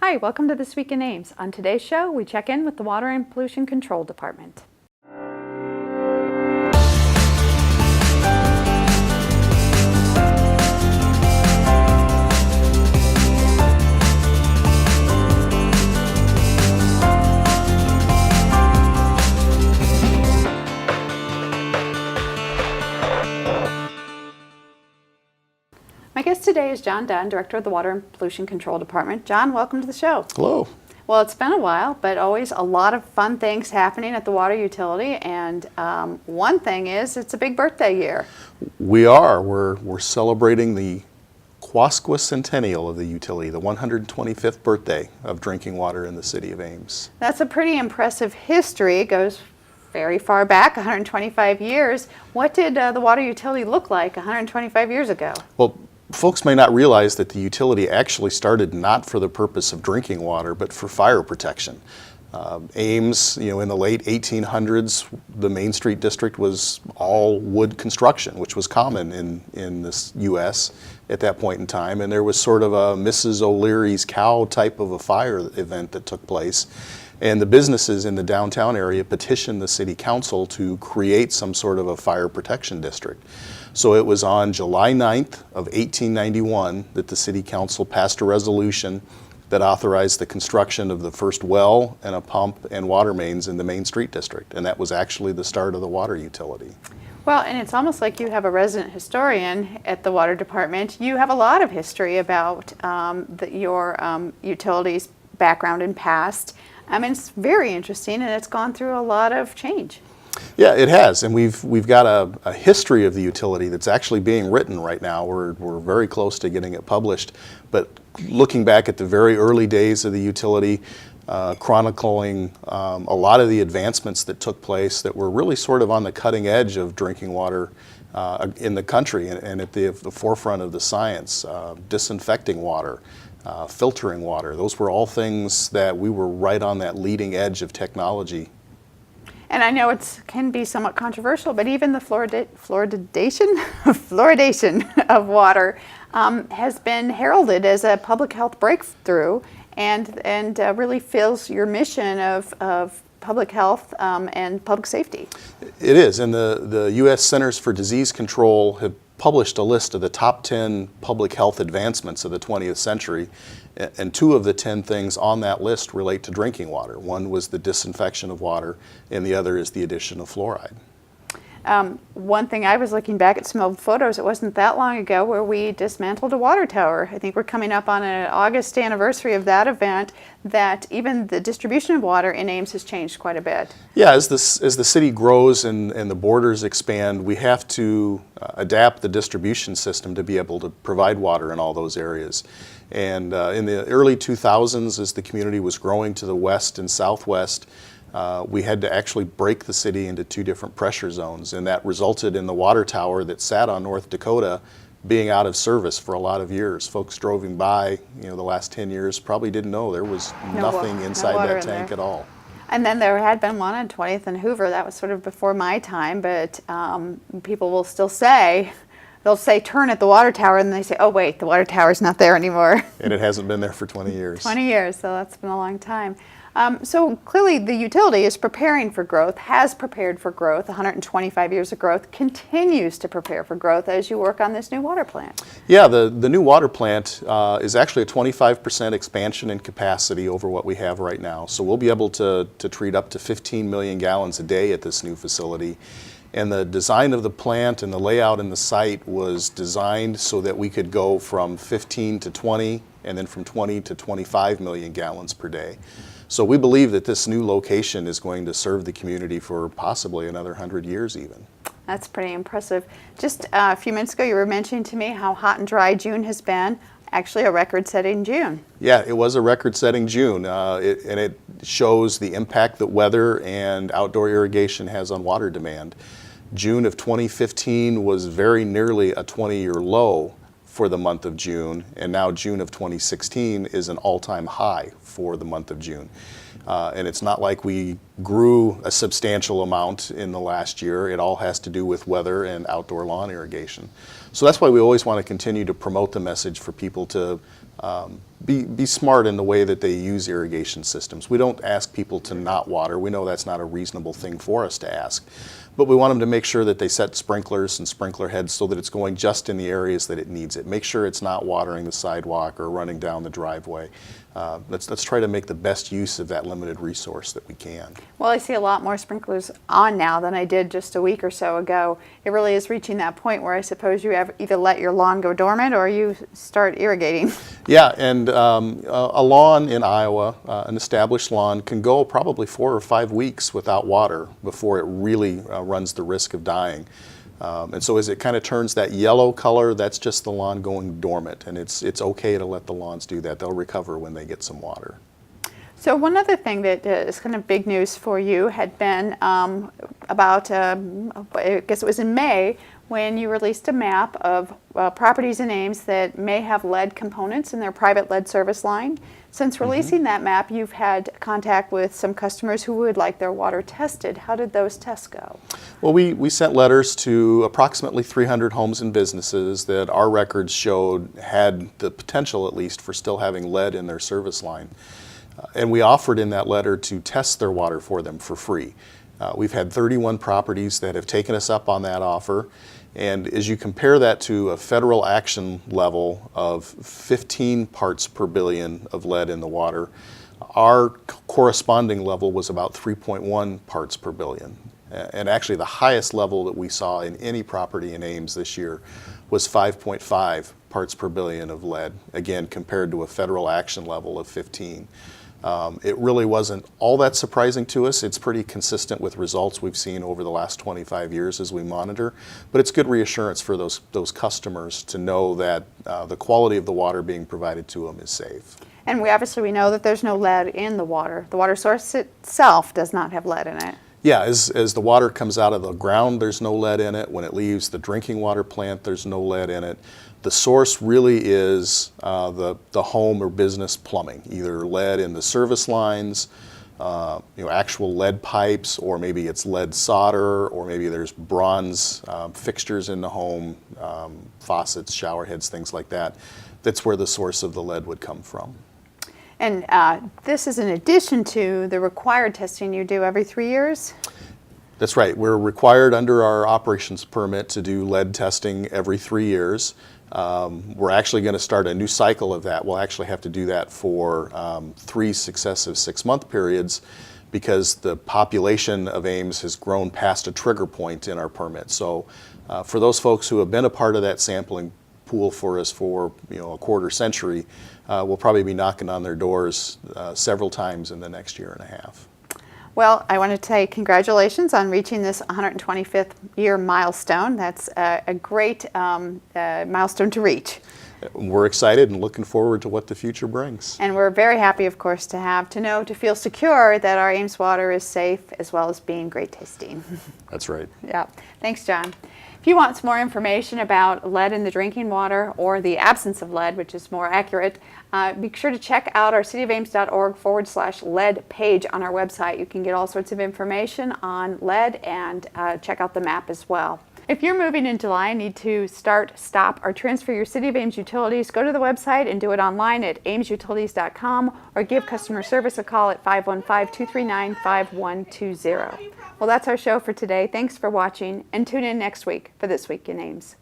Hi, welcome to This Week in Ames. On today's show, we check in with the Water and Pollution Control Department. My guest today is John Dunn, Director of the Water and Pollution Control Department. John, welcome to the show. Hello. Well, it's been a while, but always a lot of fun things happening at the water utility. And one thing is, it's a big birthday year. We are. We're celebrating the quasquicentennial of the utility, the 125th birthday of drinking water in the city of Ames. That's a pretty impressive history. It goes very far back, 125 years. What did the water utility look like 125 years ago? Well, folks may not realize that the utility actually started not for the purpose of drinking water, but for fire protection. Ames, in the late 1800s, the Main Street district was all wood construction, which was common in the U.S. at that point in time. And there was sort of a Mrs. O'Leary's cow type of a fire event that took place. And the businesses in the downtown area petitioned the city council to create some sort of a fire protection district. So it was on July 9th of 1891 that the city council passed a resolution that authorized the construction of the first well and a pump and water mains in the Main Street district. And that was actually the start of the water utility. Well, and it's almost like you have a resident historian at the water department. You have a lot of history about your utility's background and past. It's very interesting, and it's gone through a lot of change. Yeah, it has, and we've got a history of the utility that's actually being written right now. We're very close to getting it published, but looking back at the very early days of the utility, chronicling a lot of the advancements that took place that were really sort of on the cutting edge of drinking water in the country and at the forefront of the science, disinfecting water, filtering water. Those were all things that we were right on that leading edge of technology. And I know it can be somewhat controversial, but even the fluoridation of water has been heralded as a public health breakthrough and really fills your mission of public health and public safety. It is, and the U.S. Centers for Disease Control have published a list of the top 10 public health advancements of the 20th century, and 2 of the 10 things on that list relate to drinking water. One was the disinfection of water, and the other is the addition of fluoride. One thing, I was looking back at some old photos, it wasn't that long ago, where we dismantled a water tower. I think we're coming up on an August anniversary of that event, that even the distribution of water in Ames has changed quite a bit. Yeah, as the city grows and the borders expand, we have to adapt the distribution system to be able to provide water in all those areas. And in the early 2000s, as the community was growing to the west and southwest, we had to actually break the city into 2 different pressure zones, and that resulted in the water tower that sat on North Dakota being out of service for a lot of years. Folks driving by, the last 10 years probably didn't know there was nothing inside that tank at all. And then there had been one on 20th and Hoover. That was sort of before my time, but people will still say, they'll say turn at the water tower, and they say, oh wait, the water tower's not there anymore. And it hasn't been there for 20 years. 20 years, so that's been a long time. So clearly the utility is preparing for growth, has prepared for growth, 125 years of growth, continues to prepare for growth as you work on this new water plant. Yeah, the new water plant is actually a 25% expansion in capacity over what we have right now. So we'll be able to treat up to 15 million gallons a day at this new facility. And the design of the plant and the layout in the site was designed so that we could go from 15 to 20 and then from 20 to 25 million gallons per day. So we believe that this new location is going to serve the community for possibly another 100 years even. That's pretty impressive. Just a few minutes ago you were mentioning to me how hot and dry June has been. Actually a record-setting June. Yeah, it was a record-setting June, and it shows the impact that weather and outdoor irrigation has on water demand. June of 2015 was very nearly a 20-year low for the month of June, and now June of 2016 is an all-time high for the month of June. And it's not like we grew a substantial amount in the last year. It all has to do with weather and outdoor lawn irrigation. So that's why we always want to continue to promote the message for people to be smart in the way that they use irrigation systems. We don't ask people to not water. We know that's not a reasonable thing for us to ask. But we want them to make sure that they set sprinklers and sprinkler heads so that it's going just in the areas that it needs it. Make sure it's not watering the sidewalk or running down the driveway. Let's try to make the best use of that limited resource that we can. Well, I see a lot more sprinklers on now than I did just a week or so ago. It really is reaching that point where I suppose you have either let your lawn go dormant or you start irrigating. Yeah, and a lawn in Iowa, an established lawn, can go probably 4 or 5 weeks without water before it really runs the risk of dying. And so as it kind of turns that yellow color, that's just the lawn going dormant, and it's okay to let the lawns do that. They'll recover when they get some water. So one other thing that is kind of big news for you had been about, I guess it was in May, when you released a map of properties in Ames that may have lead components in their private lead service line. Since releasing that map, you've had contact with some customers who would like their water tested. How did those tests go? Well, we sent letters to approximately 300 homes and businesses that our records showed had the potential, at least, for still having lead in their service line. And we offered in that letter to test their water for them for free. We've had 31 properties that have taken us up on that offer. And as you compare that to a federal action level of 15 parts per billion of lead in the water, our corresponding level was about 3.1 parts per billion. And actually the highest level that we saw in any property in Ames this year was 5.5 parts per billion of lead, again compared to a federal action level of 15. It really wasn't all that surprising to us. It's pretty consistent with results we've seen over the last 25 years as we monitor, but it's good reassurance for those customers to know that the quality of the water being provided to them is safe. And we know that there's no lead in the water. The water source itself does not have lead in it. Yeah, as the water comes out of the ground, there's no lead in it. When it leaves the drinking water plant, there's no lead in it. The source really is the home or business plumbing, either lead in the service lines, actual lead pipes, or maybe it's lead solder, or maybe there's bronze fixtures in the home, faucets, shower heads, things like that. That's where the source of the lead would come from. And this is in addition to the required testing you do every 3 years? That's right. We're required under our operations permit to do lead testing every 3 years. We're actually going to start a new cycle of that. We'll actually have to do that for 3 successive 6-month periods because the population of Ames has grown past a trigger point in our permit. So for those folks who have been a part of that sampling pool for us for a quarter century, we'll probably be knocking on their doors several times in the next year and a half. Well, I want to say congratulations on reaching this 125th year milestone. That's a great milestone to reach. We're excited and looking forward to what the future brings. And we're very happy, of course, to feel secure that our Ames water is safe as well as being great tasting. That's right. Yeah. Thanks, John. If you want some more information about lead in the drinking water or the absence of lead, which is more accurate, be sure to check out our cityofames.org/lead page on our website. You can get all sorts of information on lead and check out the map as well. If you're moving in July and need to start, stop, or transfer your City of Ames utilities, go to the website and do it online at amesutilities.com or give customer service a call at 515-239-5120. Well, that's our show for today. Thanks for watching, and tune in next week for This Week in Ames.